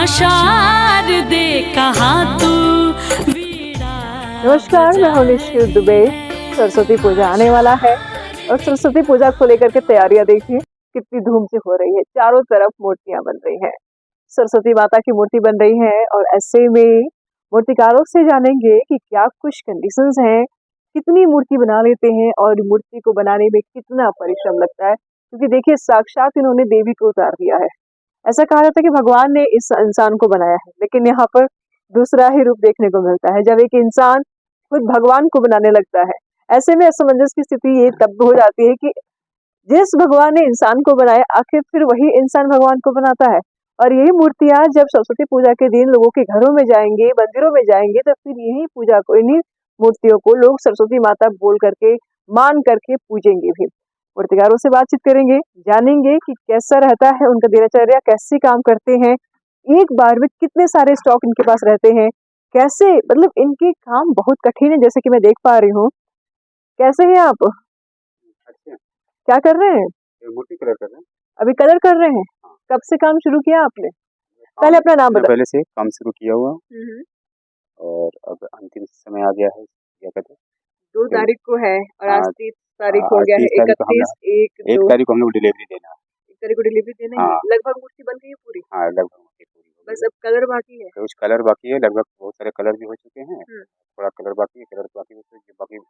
शारदे कहाँ तू वीणा। नमस्कार, मैं हूं निशु दुबे। सरस्वती पूजा आने वाला है और सरस्वती पूजा को लेकर के तैयारियां देखिए कितनी धूम से हो रही है। चारों तरफ मूर्तियां बन रही हैं, सरस्वती माता की मूर्ति बन रही है और ऐसे में मूर्तिकारों से जानेंगे कि क्या कुछ कंडीशंस हैं, कितनी मूर्ति बना लेते हैं और मूर्ति को बनाने में कितना परिश्रम लगता है। क्योंकि देखिए साक्षात इन्होंने देवी को उतार दिया है। ऐसा कहा जाता है कि भगवान ने इस इंसान को बनाया है, लेकिन यहाँ पर दूसरा ही रूप देखने को मिलता है जब एक इंसान खुद भगवान को बनाने लगता है। ऐसे में असमंजस की स्थिति ये तब हो जाती है कि जिस भगवान ने इंसान को बनाया आखिर फिर वही इंसान भगवान को बनाता है। और यही मूर्तियां जब सरस्वती पूजा के दिन लोगों के घरों में जाएंगे, मंदिरों में जाएंगे, तो फिर यही पूजा को, इन्हीं मूर्तियों को लोग सरस्वती माता बोल करके, मान करके पूजेंगे भी। मूर्तिकारों से बातचीत करेंगे, जानेंगे कि कैसा रहता है उनका दिनचर्या, कैसे काम करते हैं, एक बार में कितने सारे स्टॉक इनके पास रहते हैं, कैसे, मतलब इनके काम बहुत कठिन है जैसे कि मैं देख पा रही हूँ। कैसे हैं आप? अच्छा, क्या कर रहे हैं? ये मूर्ति कलर कर रहे हैं। अभी कलर कर रहे हैं? कब से काम शुरू किया आपने? पहले अपना नाम मैं बताओ। पहले से काम शुरू किया हुआ और अब अंतिम समय आ गया है। क्या कहते हैं, 2 तारीख को है और आज हाँ, 30 तारीख हो आज गया है। 30 तारीख को 31, 1, 1 2, तारीख को हम लोग डिलीवरी देना है। 1 तारीख को डिलीवरी देना ही है। हाँ, लगभग मूर्ति बन गई है पूरी। हाँ, लगभग मूर्ति पूरी हो बस गई अब कलर बाकी है। है। कुछ कलर बाकी है, लगभग बहुत सारे कलर भी हो चुके हैं। हम्म, थोड़ा कलर बाकी है, कलर बाकी है, तो बाकी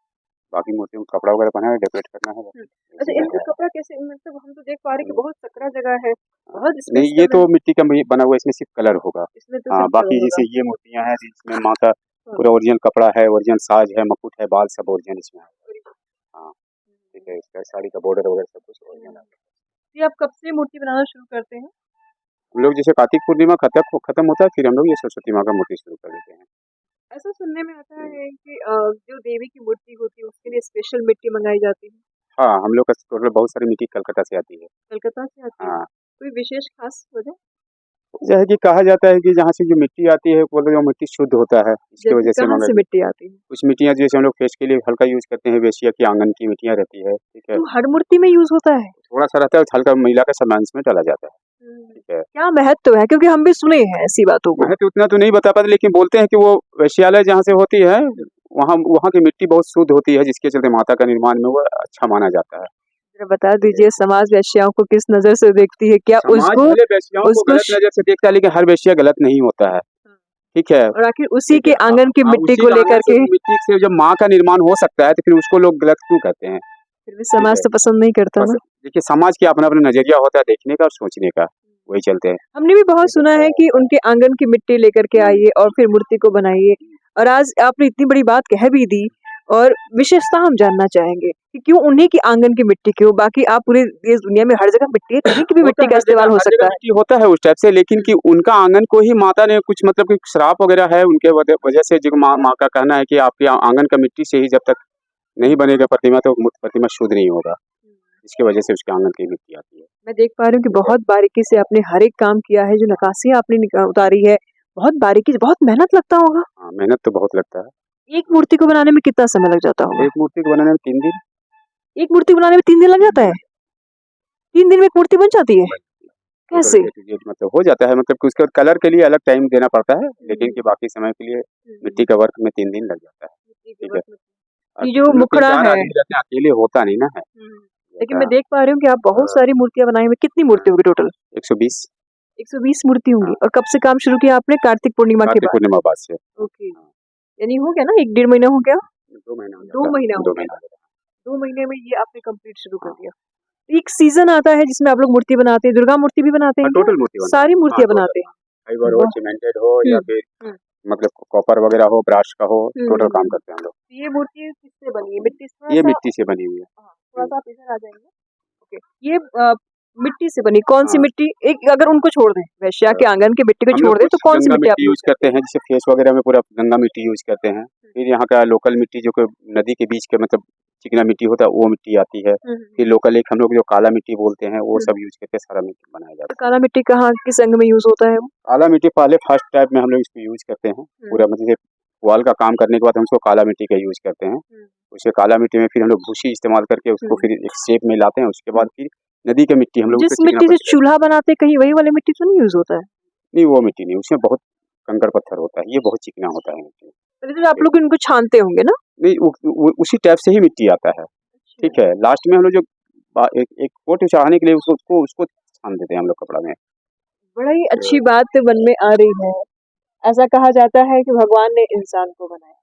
बाकी मूर्तियों को कपड़ा वगैरह पहना है, डेकोरेट करना है। हम्म। बस अच्छा, इसी इनका का कपड़ा कैसे, मतलब हम तो देख पा रहे हैं कि है। बहुत सकरा जगह है, बहुत नहीं, स्पेस ये कम तो है। मिट्टी का बना हुआ है, इसमें सिर्फ कलर होगा। इसमें तो हाँ, सिर्फ कलर बाकी होगा। जैसे ये मूर्तियां हैं जिसमें माँ का हाँ, पूरा ओरिजिनल कपड़ा है, ओरिजिनल साज है, मुकुट है, बाल सब ओरिजिनल इसमें है। हाँ, ठीक है, इसका साड़ी का बॉर्डर वगैरह सब कुछ ओरिजिनल है। ये आप कब से मूर्ति बनाना शुरू करते हैं? हम लोग जैसे कार्तिक पूर्णिमा खत्म होता है, फिर हम लोग ये सरस्वती माँ का मूर्ति शुरू कर देते हैं। ऐसा सुनने में आता है कि जो देवी की मूर्ति होती है उसके लिए स्पेशल मिट्टी मंगाई जाती है। हाँ, हम लोग का टोटल बहुत सारी मिट्टी कलकत्ता से आती है। कलकत्ता से आती है। हाँ, कोई विशेष खास वजह? वजह है कि कहा जाता है कि जहाँ से जो मिट्टी आती है वो मिट्टी शुद्ध होता है, इसकी जैसे वजह से कहाँ से मंगाई। मिट्टी आती है? कुछ मिट्टियाँ जैसे हम लोग फेस के लिए हल्का यूज करते हैं, वेश्या की आंगन की मिट्टियाँ रहती है, ठीक है। तो हर मूर्ति में यूज होता है? थोड़ा सा रहता है, हल्का मिला के सामान इसमें डाला जाता है, ठीक है। क्या महत्व है, क्योंकि हम भी सुने हैं ऐसी बातों को। मैं तो उतना तो नहीं बता पाता, लेकिन बोलते हैं कि वो वैश्यालय जहाँ से होती है वहाँ वहाँ की मिट्टी बहुत शुद्ध होती है, जिसके चलते माता का निर्माण में वो अच्छा माना जाता है। जरा बता दीजिए, समाज वैश्याओं को किस नजर से देखती है? क्या समाज उसको भले वैश्याओं को उसको गलत नजर से देखता है, लेकिन हर वैश्या गलत नहीं होता है, ठीक है। और आखिर उसी ठीक के है, आंगन की मिट्टी उसी को का आंगन लेकर से के मिट्टी से जब माँ का निर्माण हो सकता है तो फिर उसको लोग गलत क्यों कहते हैं? फिर भी समाज है। तो पसंद नहीं करता बस ना। देखिए, समाज के अपना अपना नजरिया होता है देखने का और सोचने का, वही चलते हैं। हमने भी बहुत सुना है कि उनके आंगन की मिट्टी लेकर के आइए और फिर मूर्ति को बनाइए, और आज आपने इतनी बड़ी बात कह भी दी। और विशेषता हम जानना चाहेंगे कि क्यों उन्हीं की आंगन की मिट्टी, क्यों? बाकी आप पूरी देश दुनिया में हर जगह मिट्टी है, कहीं की भी मिट्टी का इस्तेमाल हो सकता है। मिट्टी होता है उस टाइप से, लेकिन कि उनका आंगन को ही माता ने कुछ मतलब कि श्राप वगैरह है उनके वजह से, जो माँ का कहना है कि आपके आंगन का मिट्टी से ही जब तक नहीं बनेगा प्रतिमा तो प्रतिमा शुद्ध नहीं होगा, इसकी वजह से उसके आंगन की मिट्टी आती है। मैं देख पा रही हूँ कि बहुत बारीकी से आपने हर एक काम किया है, जो नक्काशी आपने उतारी है, बहुत बारीकी से, बहुत मेहनत लगता होगा। हाँ, मेहनत तो बहुत लगता है। एक मूर्ति को बनाने में कितना समय लग जाता होगा? एक मूर्ति को बनाने में 3 दिन। एक मूर्ति बनाने में 3 दिन लग जाता है? 3 दिन में एक मूर्ति बन जाती है? कैसे? मतलब हो जाता है, मतलब कि उसके कलर के लिए अलग टाइम देना पड़ता है, लेकिन कि बाकी समय के लिए मिट्टी का वर्क में 3 दिन लग जाता है, ठीक है। ये जो मुखड़ा है, अकेले होता नहीं ना है। लेकिन मैं देख पा रही हूँ कि आप बहुत सारी मूर्तियां बनाई हुई। कितनी मूर्ति होगी टोटल? 120 120 मूर्ति होंगी। और कब से काम शुरू किया आपने? कार्तिक पूर्णिमा के कार्तिक बाद? पूर्णिमा बाद से। ओके, यानी हो गया ना, 1 डेढ़ महीना हो गया? 2 महीना हो 2 जाता है, महीना हो 2 गया। महीना हो जाता 2 महीने में ये आपने कंप्लीट शुरू कर दिया। एक सीजन आता है जिसमें आप लोग मूर्ति बनाते हैं, दुर्गा मूर्ति भी बनाते है। हैं क्या? टोटल मूर्ति बनता है। सारी मूर्तियां हाँ, बनाते हैं? फाइबर हो, वाह। सीमेंटेड हो या फिर हम्म। मतलब कॉपर वगैरह हो, ब्रास का हो, टोटल काम करते हैं हम लोग। ये मूर्ति किससे बनी है? मिट्टी से? थोड़ा ये सा, मिट्टी से बनी हुई है। हाँ, थोड़ा सा आप इधर आ जाएंगे। ओके, ये मिट्टी से बनी, कौन सी हाँ। मिट्टी? एक अगर उनको छोड़ दें, वैश्या के आंगन की मिट्टी को हम छोड़ लोग दें, तो कुछ कौन सी गंगा मिट्टी आप मिट्टी यूज करते हैं, जैसे फेस वगैरह में पूरा गंगा मिट्टी यूज करते हैं। फिर यहाँ का लोकल मिट्टी जो कि नदी के बीच के मतलब चिकना मिट्टी होता है वो मिट्टी आती है। फिर लोकल एक हम लोग जो काला मिट्टी बोलते हैं वो सब यूज करके सारा मिट्टी बनाया जाता तो काला मिट्टी कहाँ, किस अंग में यूज होता है वो? है। काला मिट्टी पहले फर्स्ट टाइप में हम लोग इसको यूज करते हैं, पूरा मतलब वॉल का काम करने के बाद हम उसको काला मिट्टी का यूज करते हैं। उसे काला मिट्टी में फिर हम लोग भूसी इस्तेमाल करके उसको फिर एक शेप में लाते हैं। उसके बाद फिर नदी की मिट्टी हम लोग जिस मिट्टी से चूल्हा बनाते कहीं वही वाली मिट्टी तो नहीं यूज होता है? नहीं वो मिट्टी नहीं, उसमें बहुत कंकड़ पत्थर होता है, ये बहुत चिकना होता है मिट्टी। तो आप लोग इनको छानते होंगे ना? नहीं उसी टाइप से ही मिट्टी आता है। ठीक है, लास्ट में हम लोग जो एक कोट चढ़ाने के लिए उसको छान देते हैं हम लोग कपड़ा में। बड़ा ही अच्छी बात मन में आ रही है। ऐसा कहा जाता है कि भगवान ने इंसान को बनाया,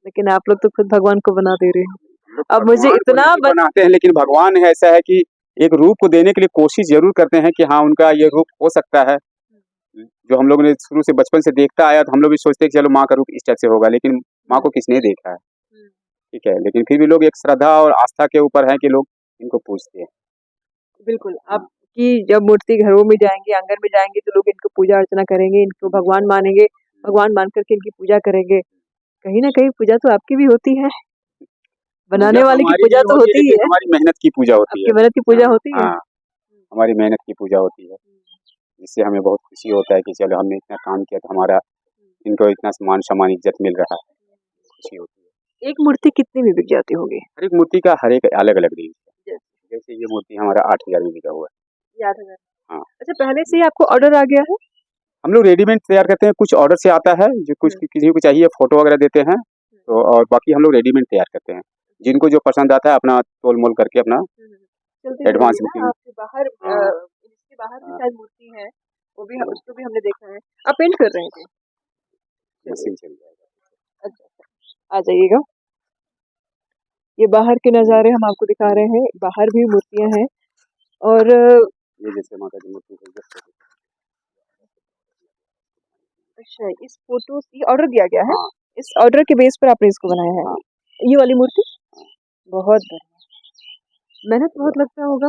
लेकिन आप लोग तो खुद भगवान को बना दे रहे हैं। अब मुझे भगवान को इतना नहीं बनाते हैं, लेकिन भगवान है ऐसा है कि एक रूप को देने के लिए कोशिश जरूर करते हैं कि हाँ उनका ये रूप हो सकता है, जो हम लोग ने शुरू से बचपन से देखता आया, तो हम लोग भी सोचते हैं कि चलो माँ का रूप इस टाइप से होगा, लेकिन माँ को किसने देखा है। ठीक है, लेकिन फिर भी लोग एक श्रद्धा और आस्था के ऊपर है कि लोग इनको पूजते हैं। बिल्कुल, आपकी जब मूर्ति घरों में जाएंगे, आंगन में जाएंगे, तो लोग इनको पूजा अर्चना करेंगे, इनको भगवान मानेंगे, भगवान मान करके इनकी पूजा करेंगे। कहीं ना कहीं पूजा तो आपकी भी होती है, बनाने वाले की पूजा तो होती ही है, हमारी मेहनत की पूजा होती है। आपकी मेहनत की पूजा होती है। हाँ, हमारी मेहनत की पूजा होती है, जिससे हमें बहुत खुशी होता है कि चलो हमने इतना काम किया तो हमारा इनको इतना मान सम्मान इज्जत मिल रहा है, खुशी होती है। एक मूर्ति कितने में बिक जाती होगी? हर एक मूर्ति का हर एक अलग अलग रेंज है। जैसे ये मूर्ति हमारा 8,000 में बिका हुआ है। 8,000। हाँ। अच्छा, पहले से ही आपको ऑर्डर आ गया है? हम लोग रेडीमेड तैयार करते हैं, कुछ ऑर्डर से आता है, जो कुछ किसी को चाहिए फोटो वगैरह देते हैं, तो और बाकी हम लोग रेडीमेड तैयार करते हैं। जिनको जो पसंद आता है अपना तोल मोल करके अपना एडवांस बुकिंग। आपके बाहर इसके बाहर भी शायद मूर्ति है, वो भी उसको भी हमने देखा है। आप पेंट कर रहे थे? मशीन चल जाएगा। अच्छा, आ जाइएगा। ये बाहर के नज़ारे हम आपको दिखा रहे हैं, बाहर भी मूर्तियां हैं और ये जैसे माता की मूर्ति है। अच्छा, इस फोटो की ऑर्डर दिया गया है? हाँ। इस ऑर्डर के बेस पर आपने इसको बनाया है? हाँ। ये वाली मूर्ति बहुत बढ़िया, मेहनत बहुत लगता होगा।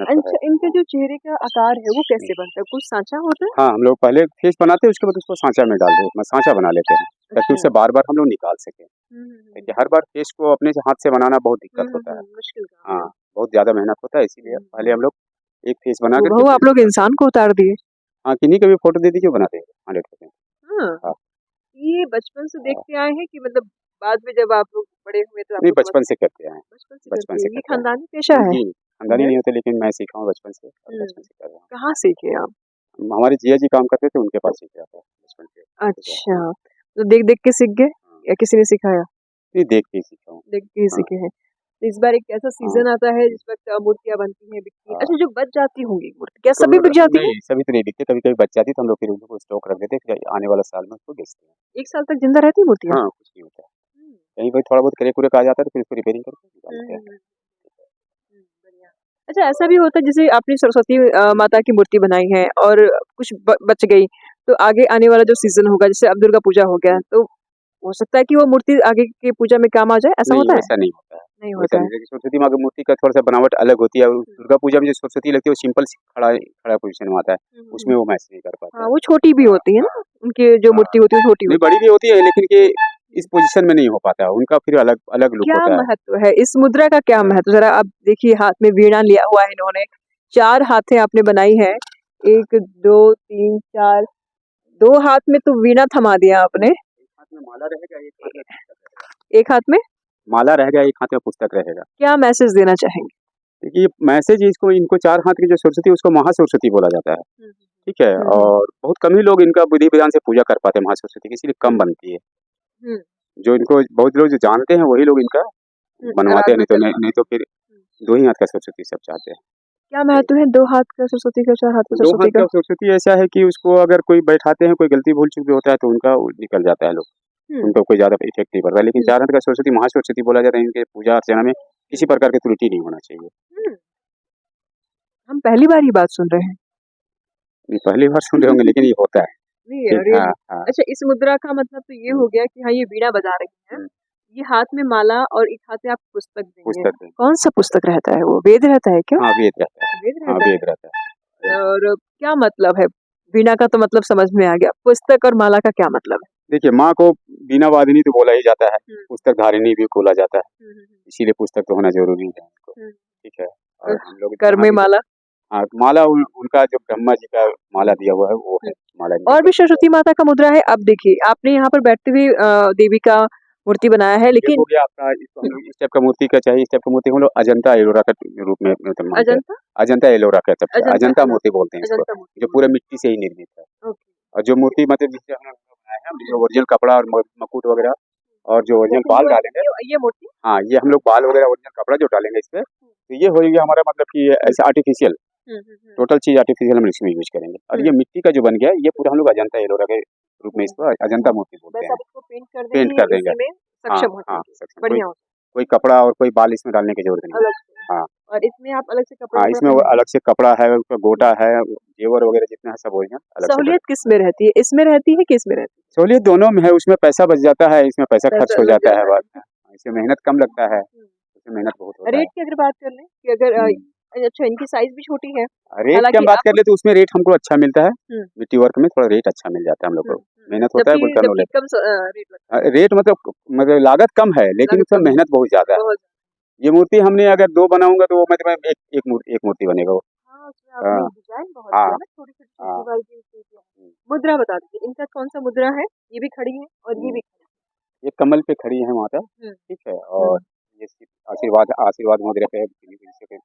अच्छा, इनके जो चेहरे का आकार है वो कैसे बनता है? कुछ सांचा होता है? हाँ, हम लोग पहले फेस बनाते हैं, उसके बाद उसको सांचा में डाल देते हैं, सांचा बना लेते हैं, ताकि उससे बार बार हम लोग निकाल सकें। देखिए हर बार फेस को अपने से हाथ से बनाना बहुत दिक्कत होता है। मुश्किल हाँ, बहुत ज्यादा मेहनत होता है, इसीलिए पहले हम लोग एक फेस बना वो करके आप लोग इंसान को उतार दिए। हाँ, किन्हीं का भी फोटो दे दीजिए, बनाते हैं 100%। हाँ, ये बचपन से देखते आए हैं कि मतलब बाद में जब आप लोग बड़े हुए तो नहीं, आपको बचपन से करते हैं, बचपन से बचपन करते से हैं? ये करते हैं। खानदानी पेशा है? जी, खानदानी नहीं होते, लेकिन मैं सीखा हूँ बचपन से, और बचपन से कर रहा हूँ। कहाँ सीखे आप? हमारे जिया जी काम करते थे, उनके पास सीखा था बचपन से। अच्छा, तो देख देख के सीख गए या किसी ने सिखाया? नहीं, देख के ही सीखा हूँ। देख के ही सीखे हैं। तो इस बार एक ऐसा सीजन आता है जिस वक्त मूर्तियां बनती हैं, बिकती हैं। अच्छा, जो बच जाती होंगी मूर्ति, क्या सभी बिक जाती है? नहीं, सभी तो नहीं बिकते, कभी कभी बच जाती तो हम लोग फिर उनको स्टॉक रख देते, फिर आने वाला साल में उसको बेचते हैं। 1 साल तक जिंदा रहती है मूर्तियां? हाँ, कुछ नहीं होता है, कहीं कोई थोड़ा बहुत क्रैक व्रैक आ जाता है तो फिर उसको रिपेयरिंग करके निकाल देते हैं। बढ़िया। अच्छा, ऐसा भी होता है जैसे आपने सरस्वती माता की मूर्ति बनाई है और कुछ बच गई, तो आगे आने वाला जो सीजन होगा, जैसे अब दुर्गा पूजा हो गया, तो हो सकता है कि वो मूर्ति आगे की पूजा में काम आ जाए, ऐसा होता है? वैसा नहीं होता है। नहीं वैसा होता है। नहीं, लेकिन सरस्वती माँ की मूर्ति का थोड़ा सा बनावट अलग होती है। दुर्गा पूजा में जो सरस्वती लगती है वो सिंपल खड़ा खड़ा पोजीशन में आता है, उसमें वो मैच नहीं कर पाता। हाँ, वो छोटी भी होती है ना, उनकी जो मूर्ति होती है वो छोटी नहीं, होती बड़ी भी होती है, लेकिन कि इस पोजीशन में नहीं हो पाता, उनका फिर अलग अलग है। लुक क्या होता है। महत्व है इस मुद्रा का? क्या महत्व, जरा आप देखिए, हाथ में वीणा लिया हुआ है इन्होंने, 4 हाथें आपने बनाई है, 1 2 3 4, 2 हाथ में तो वीणा थमा दिया आपने, एक हाथ में माला रहेगा, एक हाथ में माला रहेगा, एक हाथ में पुस्तक रहेगा। क्या मैसेज देना चाहेंगे? देखिए मैसेज इसको, इनको 4 हाथ की जो सरस्वती है उसको महासरस्वती बोला जाता है। ठीक है, और बहुत कम ही लोग इनका विधि विधान से पूजा कर पाते हैं महासरस्वती की, इसीलिए कम बनती है। जो इनको बहुत लोग जो जानते हैं वही लोग इनका बनवाते हैं, नहीं तो फिर 2 ही हाथ का सरस्वती सब चाहते हैं। क्या महत्व है 2 हाथ का सरस्वती का, 4 हाथ का 2 सरस्वती हाथ का सरस्वती ऐसा है कि उसको अगर कोई बैठाते हैं, कोई गलती भूल चूक भी होता है तो उनका निकल जाता है लोग, उनको कोई ज्यादा इफेक्ट नहीं पड़ता। लेकिन 4 हाथ का सरस्वती महासरस्वती बोला जाता है, इनके पूजा अर्चना में किसी प्रकार की त्रुटि नहीं होना चाहिए। हम पहली बार ये बात सुन रहे हैं। नहीं, पहली बार सुन रहे होंगे, लेकिन ये होता है। नहीं, ठीक, अरे हाँ, हाँ। अच्छा, इस मुद्रा का मतलब तो ये हो गया कि हाँ, ये वीणा बजा रही हैं, ये हाथ में माला और एक हाथ में आप पुस्तक देंगे। पुस्तक कौन सा पुस्तक रहता है वो? वेद रहता है क्या? हाँ, वेद रहता है। वेद हाँ, रहता वेद रहता है। है। और क्या मतलब है? वीणा का तो मतलब समझ में आ गया, पुस्तक और माला का क्या मतलब है? देखिए माँ को बीना वादिनी तो बोला ही जाता है, पुस्तक धारिणी भी बोला जाता है, इसीलिए पुस्तक तो होना जरूरी है इनको। ठीक है, और हम लोग कर में माला, हाँ, माला उनका जो ब्रह्मा जी का माला दिया हुआ है वो है माला। और भी सरस्वती माता का मुद्रा है। अब देखिए, आपने यहाँ पर बैठते हुए देवी का मूर्ति बनाया है, ये लेकिन हो गया आपका, इसको हम लोग इस टाइप का मूर्ति का चाहिए, इस टाइप का मूर्ति हम लोग अजंता एलोरा का रूप में मतलब मानते हैं। अजंता अजंता एलोरा का टाइप का, अजंता एलोरा, मूर्ति बोलते हैं इसको, अजंता मूर्ति जो पूरे मिट्टी से ही निर्मित है। ओके। और जो मूर्ति मतलब जिससे हम लोग बनाए हैं, जो ओरिजिनल कपड़ा और मुकुट वगैरह और जो ओरिजिनल बाल डालेंगे, ये मूर्ति हाँ ये हम लोग बाल वगैरह ओरिजिनल कपड़ा जो डालेंगे इस पे, तो ये होगी हमारा मतलब कि ऐसे आर्टिफिशियल, टोटल चीज आर्टिफिशियल हम इसमें यूज करेंगे। और ये मिट्टी का जो बन गया है, ये पूरा हम लोग अजंता एलोरा के रूप में इसको अजंता मूर्ति बोलते बस हैं। अब इसको पेंट कर देंगे, इसी में हाँ सक्षम हो हाँ जाएंगे। सक्षम, बढ़िया हो कोई कपड़ा और कोई बाल इसमें डालने की जरूरत नहीं है। अलग से। हाँ और इसमें आप अलग से कपड़ा हाँ, वपड़ा इसमें वो पहनेंगे। अलग से कपड़ा है, उसका गोटा है, जेवर वगैरह जितना है सब ओरिजिनल अलग से। सहूलियत किस में रहती है, इसमें रहती है कि इसमें रहती है? सहूलियत दोनों में है, उसमें पैसा बच जाता है, इसमें पैसा खर्च पैसा हो लग जाता है, जाता बस इसमें मेहनत कम लगता है, इसमें मेहनत बहुत होता है। रेट की अगर बात कर लें कि अगर अच्छा इनकी साइज भी छोटी है, रेट की हालांकि हम बात आप कर ले तो उसमें रेट हमको अच्छा मिलता है, हम्म। मिट्टी वर्क में थोड़ा रेट अच्छा मिल जाता है हम लोग को, मेहनत होता है जबकि कुल का जबकि कम रेट लगता है, रेट मतलब लागत कम है, लेकिन लागत उसमें कम है। मेहनत बहुत ज्यादा है। बहुत ये मूर्ति हमने अगर 2 बनाऊंगा तो वो मतलब एक मूर्ति बनेगा वो। हाँ, उसमें आपने हाँ डिजाइन बहुत हाँ किया ना, छोटी-छोटी हाँ। वाली चीज़ें। मुद्रा बता दीजिए, इनका कौन-सा मुद्रा है? ये भी खड़ी है और ये भी खड़ी ये कमल पे खड़ी है माता, है। ठीक है, और ये आशीर्वाद आशीर्वाद मुद्रा पे जैसे कि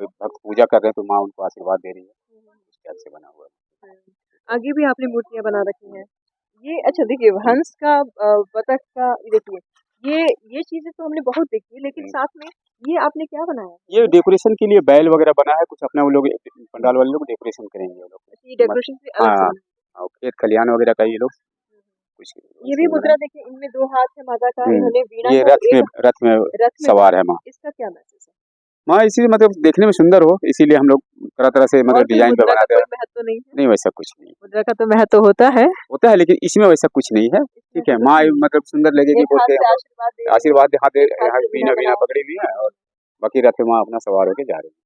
कोई भक्त पूजा कर रहे हैं तो माँ उनको आशीर्वाद दे रही है, इस टाइप से बना हुआ है। आगे भी आपने मूर्तियाँ बना रखी हैं। ये अच्छा देखिए हंस का बतख का देखिए ये चीजें तो हमने बहुत देखी है, लेकिन साथ में ये आपने क्या बनाया? ये डेकोरेशन के लिए बैल वगैरह बना है, कुछ अपना वो लोग पंडाल वाले लोग डेकोरेशन करेंगे वो लोग। ये डेकोरेशन से अलग हाँ से और खेत खलियान वगैरह का ये लोग कुछ ये भी मुद्रा देखिए, इनमें 2 हाथ है माता का, इन्होंने वीणा ये को रथ में रथ में सवार है माँ। इसका क्या मैसेज है? माँ इसी मतलब देखने में सुंदर हो, इसीलिए हम लोग तरह तरह से और मतलब कोई डिजाइन पे मुद्रा का बनाते कोई हैं। महत्व नहीं है? नहीं वैसा कुछ नहीं मुद्रा का तो महत्व होता है, लेकिन इसमें वैसा कुछ नहीं है, ठीक है। माँ मतलब सुंदर लगेगी एक बोल हाथ के से हम लोग आशीर्वाद हाथ एक हाथ से वीणा वीणा बनाया। पकड़ी हुई है और बाकी रथ में माँ अपना सवार होके जा रही है।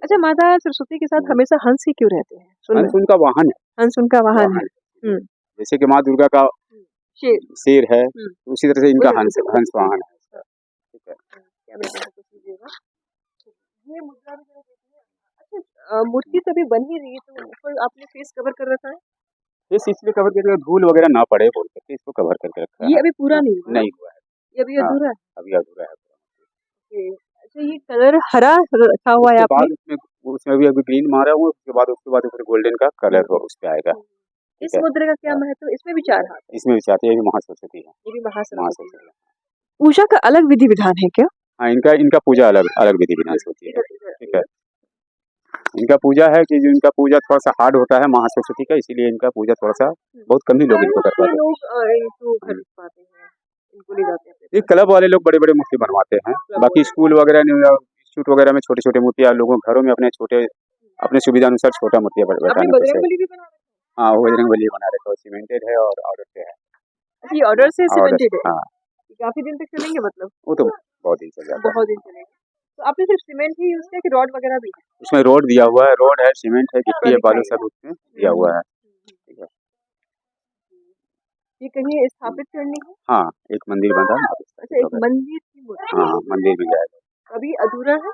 अच्छा माता सरस्वती के साथ हमेशा हंस ही क्यों रहते हैं? सुन हंस उनका वाहन है, हंस उनका वाहन है। जैसे कि माँ दुर्गा का शेर शेर है, उसी तरह से इनका हंस वाहन है, ठीक है। क्या मैं आपको कीजिएगा? ये मुद्रा भी जरा देखिए। अच्छा मूर्ति तो अभी बन ही रही है, तो ऊपर आपने फेस कवर कर रखा है? फेस इसलिए कवर करके धूल वगैरह ना पड़े बोल करके इसको कवर करके रखा है। ये अभी पूरा नहीं हुआ? नहीं हुआ है, ये अभी अधूरा है? अभी अधूरा है। ओके। अच्छा ये कलर हरा रखा हुआ है उसके आपने? बाद उसमें अभी ग्रीन मारा हुआ, उसके बाद ऊपर गोल्डन का कलर उस पे आएगा। इस मुद्रा का क्या महत्व? इसमें भी 4 हाथ है। इसमें भी चाहते हैं, ये भी महासरस्वती है। ये भी महासरस्वती है। है। पूजा का अलग विधि विधान है क्या? हाँ इनका पूजा अलग विधि विधान से होती है, ठीक है। इनका पूजा है कि जो इनका पूजा थोड़ा सा हार्ड होता है महासरस्वती का, इसीलिए इनका पूजा थोड़ा सा बहुत कम ही लोग इनको कर पाते हैं। लोग इनको खरीद पाते हैं, इनको ले जाते हैं। ये क्लब वाले लोग बड़े बड़े मूर्ति बनवाते हैं, बाकी स्कूल वगैरह इंस्टीट्यूट वगैरह में छोटे छोटे मूर्तियाँ लोगों घरों में अपने सुविधा अनुसार छोटा मूर्तियाँ आपने बैठाने को बजरंगबली भी बना रखा है? हाँ वो बजरंगबली बना रखा है, सीमेंटेड है और ऑर्डर पे है। अच्छा ये ऑर्डर से सीमेंटेड है? हाँ ये काफी दिन तक चलेंगे मतलब? वो तो बहुत दिन चल जाता है। बहुत दिन चलेंगे। तो आपने सिर्फ सीमेंट ही यूज किया कि रॉड वगैरह भी है? उसमें रोड दिया हुआ है, रोड है, सीमेंट है, गिट्टी है, बालू सब उसमें दिया हुआ है, ठीक है। ये कहीं स्थापित करनी है? हाँ एक मंदिर बना है। अच्छा एक मंदिर की मूर्ति? हाँ मंदिर भी जाएगा। अभी अधूरा है?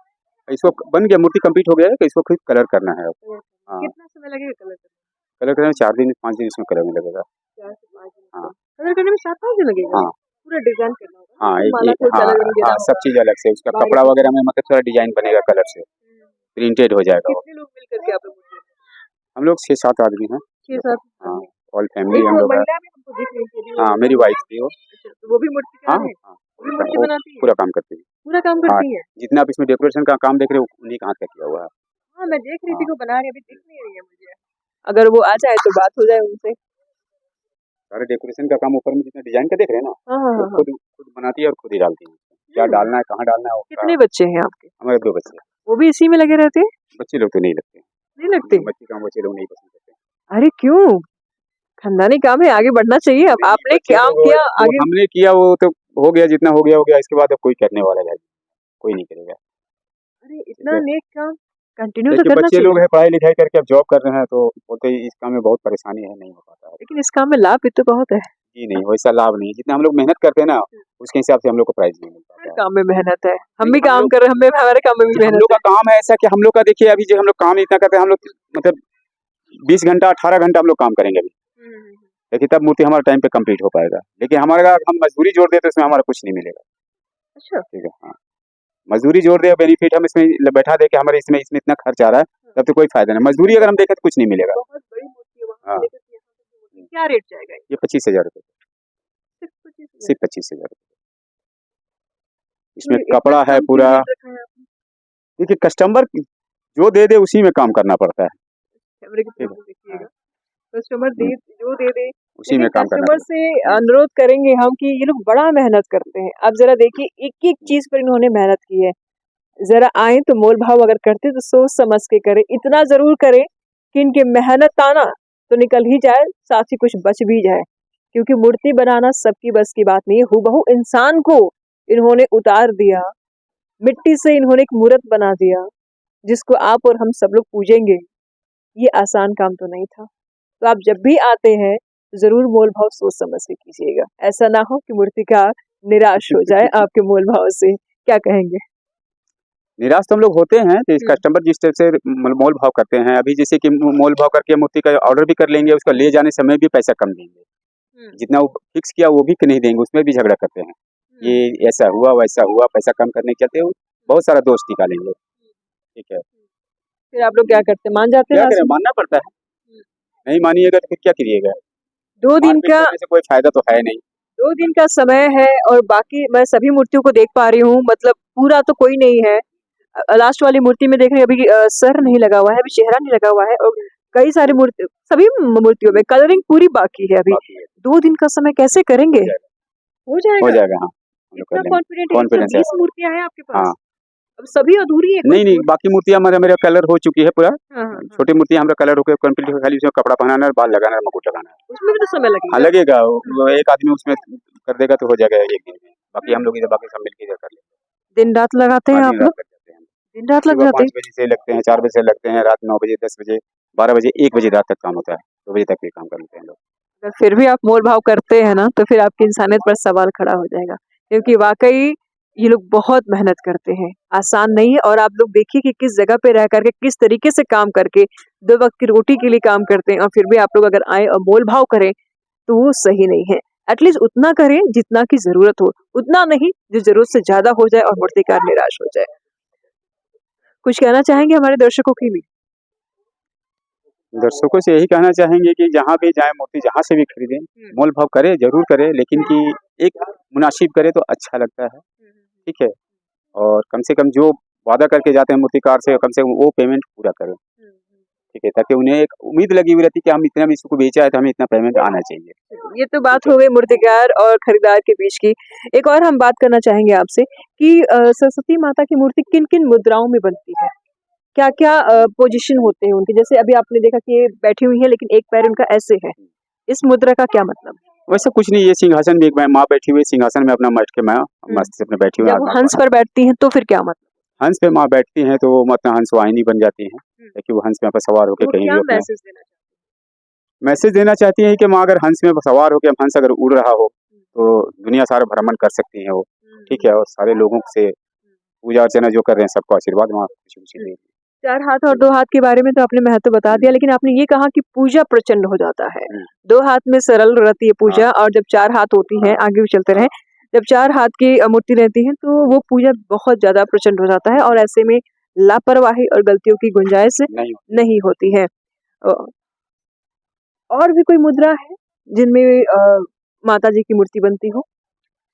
इसको बन गया, मूर्ति कंप्लीट हो गया है, तो इसको फिर कलर करना है। हाँ कितना समय लगेगा कलर करने में? कलर करने में 4 दिन 5 दिन इसमें कलर में लगेगा। 4 से 5 दिन? हाँ कलर करने में 7-8 दिन लगेगा? हाँ पूरा डिजाइन करना होगा? हाँ माला को अलग रंग देना हाँ सब चीज अलग से, उसका कपड़ा वगैरह में मतलब थोड़ा डिजाइन बनेगा, कलर से प्रिंटेड हो जाएगा वो। कितने लोग मिल करके आप लोग मूर्ति बनाते हम लोग 6-7 आदमी हैं। 6-7? हाँ ऑल फैमिली हम लोग हैं। महिला भी हमको दिख रही थी। हाँ मेरी वाइफ थी वो। अच्छा तो वो भी मूर्तिकार है? वो भी मूर्ति बनाती है? पूरा काम करती है। पूरा काम करती है? जितना आप इसमें डेकोरेशन का काम देख रहे हो उन्हीं का हाथ का किया हुआ है। हाँ मैं देख रही थी वो बना रही, अभी दिख नहीं रही है मुझे। अगर वो आ जाए तो बात हो जाए उनसे। सारे डेकोरेशन का काम ऊपर में जितना डिजाइन का देख रहे हैं ना, वो खुद बनाती है और खुद ही डालती है, क्या डालना है कहाँ डालना है। कितने बच्चे हैं आपके? हमारे 2 बच्चे। वो भी इसी में लगे रहते हैं? बच्चे लोग तो नहीं लगते। नहीं लगते? बच्चे लोग नहीं पसंद करते। अरे क्यों? खानदानी काम है, आगे बढ़ना चाहिए। अब आपने काम किया आगे। हमने किया वो तो हो गया, जितना हो गया, इसके बाद अब कोई करने वाला है कोई नहीं करेगा। अरे इतना नेक काम कंटिन्यू तो करना बच्चे चाहिए। लोग है पढ़ाई लिखाई करके अब जॉब कर रहे हैं, तो बोलते इस काम में बहुत परेशानी है, नहीं हो पाता है। लेकिन इस काम में लाभ भी तो बहुत है। जी नहीं वैसा लाभ नहीं, जितना हम लोग मेहनत करते हैं ना उसके हिसाब से हम लोग को प्राइस नहीं मिल पाता है। काम में मेहनत है, हम भी काम कर रहे हैं, हमारे काम में भी हम मेहनत लोग का काम है ऐसा कि हम लोग का देखिए अभी जो हम लोग काम इतना करते हैं, हम लोग मतलब 20 घंटा 18 घंटा हम लोग काम करेंगे अभी, लेकिन तब मूर्ति हमारा टाइम पे कंप्लीट हो पाएगा। लेकिन हमारा अगर हम मजदूरी जोड़ दें तो इसमें हमारा कुछ नहीं मिलेगा। अच्छा। ठीक है, हाँ। मजदूरी जोड़ दे, बेनिफिट हम इसमें बैठा दे कि हमारे इसमें इसमें इतना खर्च आ रहा है, तब तो कोई फायदा नहीं। मजदूरी अगर हम देखें तो कुछ नहीं मिलेगा। बहुत बड़ी मूर्ति है, वहाँ हाँ। से लेकर के यहाँ तक की मूर्ति, क्या रेट जाएगा ये? ये 25,000 रुपये, सिर्फ 25,000? सिर्फ 25,000 रुपये। इसमें तो इतना कपड़ा है कम क्यों पूरा। रेट रखा है आपने? देखिए कस्टमर जो दे दे उसी में काम करना पड़ता है, कैमरे के ठीक है, सामने देखिएगा, कस्टमर दे जो दे दे, उसी में लेकिन काम करना कस्टमर पड़ता से अनुरोध करेंगे हम कि ये लोग बड़ा मेहनत करते हैं। अब जरा देखिए एक एक चीज पर इन्होंने मेहनत की है। जरा आए तो मोल भाव अगर करते तो सोच समझ के करें, इतना जरूर करें कि इनके मेहनत आना तो निकल ही जाए, साथ ही कुछ बच भी जाए, क्योंकि मूर्ति बनाना सबकी बस की बात नहीं है। हूबहू इंसान को इन्होंने उतार दिया, मिट्टी से इन्होंने एक मूर्त बना दिया जिसको आप और हम सब लोग पूजेंगे। ये आसान काम तो नहीं था। तो आप जब भी आते हैं जरूर मोल भाव सोच समझ के कीजिएगा, ऐसा ना हो कि मूर्तिकार निराश हो जाए आपके मोल भाव से। क्या कहेंगे? निराश तो हम लोग होते हैं कि कस्टमर जिस तरह से मोल भाव करते हैं, अभी जैसे कि मोल भाव करके मूर्ति का ऑर्डर भी कर लेंगे, उसका ले जाने समय भी पैसा कम देंगे, जितना वो फिक्स किया वो भी नहीं देंगे, उसमें भी झगड़ा करते हैं। ये ऐसा हुआ वैसा हुआ, पैसा कम करने के चलते बहुत सारा दोष निकालेंगे। ठीक है, फिर आप लोग क्या करते हैं, मान जाते क्या हैं? करें, मानना पड़ता है। नहीं मानिएगा तो फिर क्या करिएगा। 2 दिन मारपीट का करने से कोई फायदा तो है नहीं। 2 दिन का समय है और बाकी मैं सभी मूर्तियों को देख पा रही हूँ, मतलब पूरा तो कोई नहीं है। लास्ट वाली मूर्ति में देख रहे हैं अभी सर नहीं लगा हुआ है, अभी चेहरा नहीं लगा हुआ है, और कई सारी मूर्ति, सभी मूर्तियों में कलरिंग पूरी बाकी है अभी। 2 दिन का समय कैसे करेंगे? हो हो जाएगा? जाएगा, हाँ, हम लोग कर इतना लेंगे। कॉन्फिडेंट है? कॉन्फिडेंस है। 20 मूर्तियां हैं आपके पास? हाँ। अब सभी अधूरी है? नहीं नहीं, बाकी मूर्तियां मेरा कलर हो चुकी है पूरा। हाँ, हाँ, हाँ। छोटी मूर्तियां हमारा कलर होकर कंप्लीट हो, खाली उसमें कपड़ा पहनाना है, बाल लगाना है, मुकुट लगाना है। उसमें भी तो समय हाँ लगेगा। लगेगा, वो एक आदमी उसमें कर देगा तो हो जाएगा एक दिन में। बाकी हम लोग इधर बाकी सब मिलकर इधर कर लेंगे। दिन रात लगाते हैं हाँ, आप दिन रात लोग? कर जाते हैं। दिन रात लग सुबह जाते 5 बजे से लगते हैं, 4 बजे से लगते हैं, रात 9 बजे, 10 बजे, 12 बजे, 1 बजे रात तक काम होता है। 2 बजे तक भी काम कर लेते हैं लोग। हैं? फिर भी आप मोल भाव करते हैं ना, तो फिर आपकी इंसानियत पर सवाल खड़ा हो जाएगा, क्योंकि वाकई ये लोग बहुत मेहनत करते हैं, आसान नहीं है। और आप लोग देखिए कि किस जगह पे रह करके किस तरीके से काम करके 2 वक्त की रोटी के लिए काम करते हैं, और फिर भी आप लोग अगर आए और मोल भाव करें तो वो सही नहीं है। एटलीस्ट उतना करें जितना की जरूरत हो, उतना नहीं जो जरूरत से ज्यादा हो जाए और मूर्तिकार निराश हो जाए। कुछ कहना चाहेंगे हमारे दर्शकों के लिए? दर्शकों से यही कहना चाहेंगे कि जहाँ भी जाए मूर्ति जहाँ से भी खरीदें, मोल भाव करे जरूर करे, लेकिन कि एक मुनासिब करे तो अच्छा लगता है। ठीक है, और कम से कम जो वादा करके जाते हैं मूर्तिकार से, कम से कम वो पेमेंट पूरा करें। ठीक है, ताकि उन्हें एक उम्मीद लगी हुई रहती है कि हम इतना भी इसको बेचा है तो हमें इतना पेमेंट आना चाहिए। ये तो बात हो गई मूर्तिकार और खरीदार के बीच की। एक और हम बात करना चाहेंगे आपसे कि सरस्वती माता की मूर्ति किन किन मुद्राओं में बनती है, क्या क्या पोजीशन होते हैं उनके? जैसे अभी आपने देखा कि ये बैठी हुई है लेकिन एक पैर उनका ऐसे है, इस मुद्रा का क्या मतलब? वैसे कुछ नहीं, ये सिंहासन में एक माँ बैठी हुई है, सिंहासन में अपना मट के माँ मस्त से अपने बैठी हुई जब वो है। हंस पर बैठती हैं तो फिर क्या मतलब? हंस पे माँ बैठती हैं तो वो मतलब हंस वाहिनी बन जाती हैं, ताकि वो हंस में पर सवार होकर वो कहीं क्या भी अपना मैसेज देना चाहते मैसेज देना चाहती हैं कि माँ अगर हंस में सवार होकर हंस अगर उड़ रहा हो तो दुनिया सारा भ्रमण कर सकती है वो। ठीक है, और सारे लोगों से पूजा अर्चना जो कर रहे हैं सबको आशीर्वाद माँ खुशी खुशी दे। 4 हाथ और 2 हाथ के बारे में तो आपने महत्व बता दिया, लेकिन आपने ये कहा कि पूजा प्रचंड हो जाता है। 2 हाथ में सरल रहती है पूजा, और जब 4 हाथ होती है, आगे भी चलते रहे, जब 4 हाथ की मूर्ति रहती है तो वो पूजा बहुत ज्यादा प्रचंड हो जाता है, और ऐसे में लापरवाही और गलतियों की गुंजाइश नहीं होती है। और भी कोई मुद्रा है जिनमें माता जी की मूर्ति बनती हो?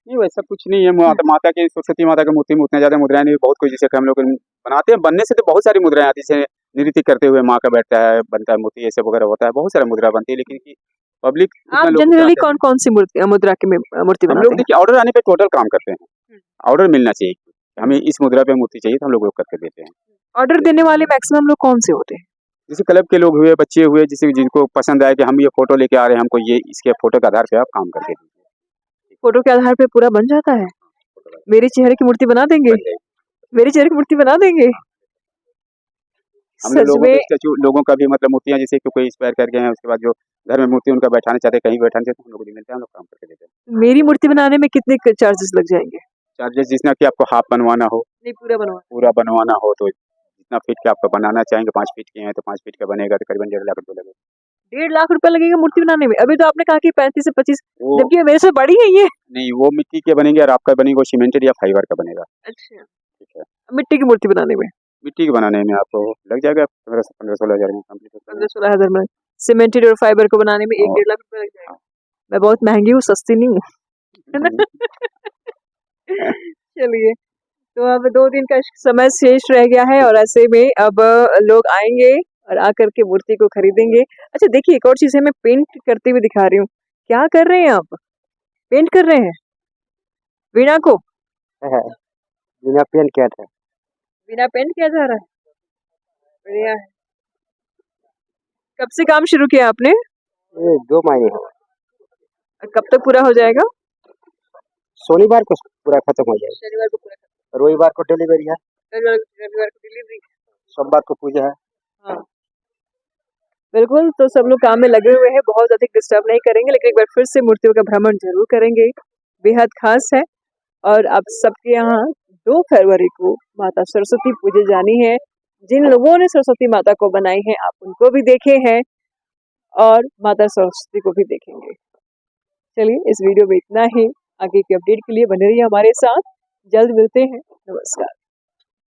नहीं वैसा कुछ नहीं है। माता की सरस्वती माता की मूर्ति में उतना ज्यादा मुद्राएं नहीं, बहुत कुछ जैसे कि हम लोग बनाते हैं, बनने से तो बहुत सारी मुद्राएं आती है, जैसे नृत्य करते हुए माँ का बैठता है, बनता है मूर्ति, ये सब वगैरह होता है, बहुत सारा मुद्रा बनती है, लेकिन कि पब्लिक आप जनरली कौन कौन सी मुद्रा की मूर्ति हम बनाते लोग हैं? देखिए ऑर्डर आने पे टोटल काम करते हैं, ऑर्डर मिलना चाहिए, हमें इस मुद्रा पे मूर्ति चाहिए तो हम लोग करके देते हैं। ऑर्डर देने वाले मैक्सिमम लोग कौन से होते हैं? जैसे क्लब के लोग हुए, बच्चे हुए, जिसे जिनको पसंद आए कि हम ये फोटो लेके आ रहे हैं, हमको ये इसके फोटो के आधार पे आप काम करके दीजिए। फोटो के आधार पे पूरा बन जाता है? मेरे चेहरे की मूर्ति बना देंगे? मेरे चेहरे की मूर्ति बना देंगे? हमने सच लोगों में? के स्टैचू लोगों का भी मतलब मूर्तियां जैसे कि कोई इंस्पायर करके हैं, उसके बाद जो घर में मूर्ति उनका बैठाना चाहते हैं, कहीं बैठाना चाहते हैं, हम लोग को मिलता है, हम लोग काम करके देते हैं। मेरी मूर्ति बनाने में कितने चार्जेस लग जाएंगे? चार्जेस जितना कि आपको हाफ बनवाना हो, नहीं पूरा बनवाना हो तो जितना फीट का आपको बनाना चाहेंगे, 5 फीट के हैं तो 5 फीट का बनेगा तो करीबन 1.5 लाख रुपये लगेगा। 1.5 लाख रुपया लगेगा मूर्ति बनाने में? अभी तो आपने कहा कि 35 से 25, वो जबकि ये मेरे से बड़ी है ये। नहीं, वो मिट्टी के बनेंगे और आपका बनेगा वो सीमेंटेड या फाइबर का बनेगा। अच्छा, ठीक है। मिट्टी की मूर्ति बनाने में मिट्टी के बनाने में आपको लग जाएगा 15-16 हज़ार में कंप्लीट हो जाएगा। 15-16 हज़ार में। सीमेंटेड और फाइबर को बनाने में 1-1.5 लाख रुपया लग जाएगा। मैं बहुत महंगी हूँ, सस्ती नहीं हूँ, है ना? चलिए, तो अब 2 दिन का समय शेष रह गया है और ऐसे में अब लोग आएँगे और आकर के मूर्ति को खरीदेंगे। अच्छा देखिए, एक और चीज़ है, मैं पेंट करते हुए दिखा रही हूँ। क्या कर रहे हैं आप? पेंट कर रहे हैं वीणा को? बिना पेंट किया था। बिना पेंट किया जा रहा है? बढ़िया है। कब से काम शुरू किया आपने? ये 2 महीने हो गए। और कब तक पूरा हो जाएगा? शनिवार को पूरा खत्म हो जाएगा। शनिवार को पूरा खत्म। रविवार को डिलीवरी है, रविवार को डिलीवरी। सोमवार को पूजा है। हाँ, बिल्कुल। तो सब लोग काम में लगे हुए हैं, बहुत अधिक डिस्टर्ब नहीं करेंगे, लेकिन एक बार फिर से मूर्तियों का भ्रमण जरूर करेंगे। बेहद खास है और आप सबके यहाँ 2 फरवरी को माता सरस्वती पूजे जानी है। जिन लोगों ने सरस्वती माता को बनाई है, आप उनको भी देखे हैं और माता सरस्वती को भी देखेंगे। चलिए, इस वीडियो में इतना ही। आगे की अपडेट के लिए बने रहिए हमारे साथ। जल्द मिलते हैं। नमस्कार।